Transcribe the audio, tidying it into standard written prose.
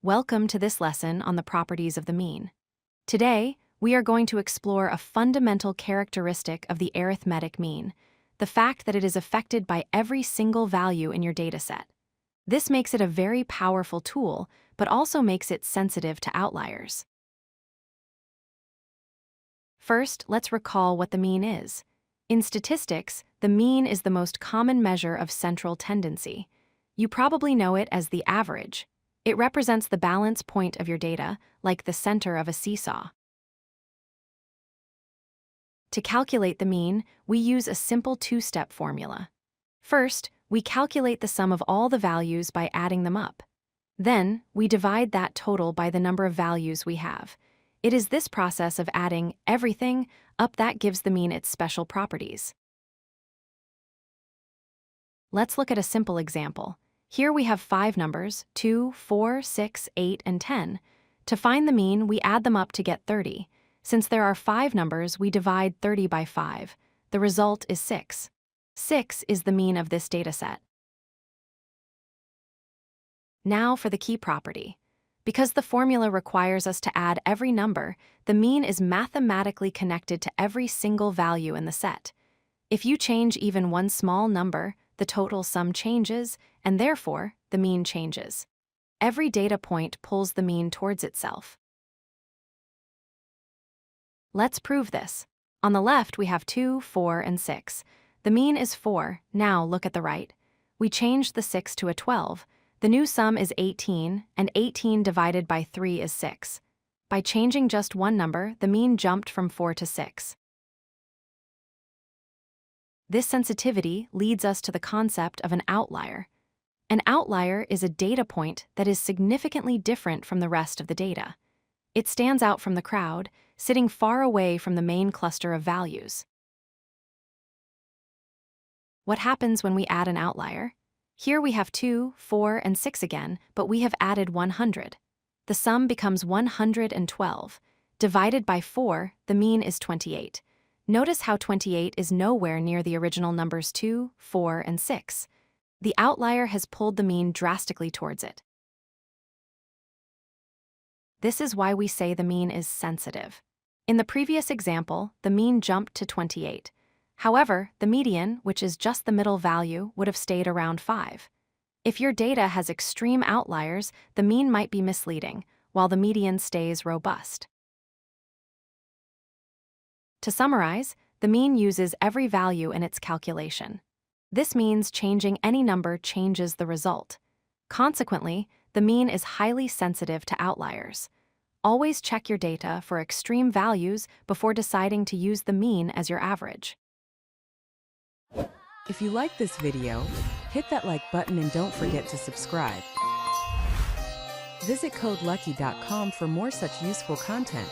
Welcome to this lesson on the properties of the mean. Today, we are going to explore a fundamental characteristic of the arithmetic mean, the fact that it is affected by every single value in your dataset. This makes it a very powerful tool, but also makes it sensitive to outliers. First, let's recall what the mean is. In statistics, the mean is the most common measure of central tendency. You probably know it as the average. It represents the balance point of your data, like the center of a seesaw. To calculate the mean, we use a simple two-step formula. First, we calculate the sum of all the values by adding them up. Then, we divide that total by the number of values we have. It is this process of adding everything up that gives the mean its special properties. Let's look at a simple example. Here we have 5 numbers, 2, 4, 6, 8, and 10. To find the mean, we add them up to get 30. Since there are 5 numbers, we divide 30 by 5. The result is 6. 6 is the mean of this dataset. Now for the key property. Because the formula requires us to add every number, the mean is mathematically connected to every single value in the set. If you change even one small number, the total sum changes, and therefore, the mean changes. Every data point pulls the mean towards itself. Let's prove this. On the left, we have 2, 4, and 6. The mean is 4. Now look at the right. We changed the 6 to a 12. The new sum is 18, and 18 divided by 3 is 6. By changing just one number, the mean jumped from 4 to 6. This sensitivity leads us to the concept of an outlier. An outlier is a data point that is significantly different from the rest of the data. It stands out from the crowd, sitting far away from the main cluster of values. What happens when we add an outlier? Here we have 2, 4, and 6 again, but we have added 100. The sum becomes 112. Divided by 4, the mean is 28. Notice how 28 is nowhere near the original numbers 2, 4, and 6. The outlier has pulled the mean drastically towards it. This is why we say the mean is sensitive. In the previous example, the mean jumped to 28. However, the median, which is just the middle value, would have stayed around 5. If your data has extreme outliers, the mean might be misleading, while the median stays robust. To summarize, the mean uses every value in its calculation. This means changing any number changes the result. Consequently, the mean is highly sensitive to outliers. Always check your data for extreme values before deciding to use the mean as your average. If you like this video, hit that like button and don't forget to subscribe. Visit codelucky.com for more such useful content.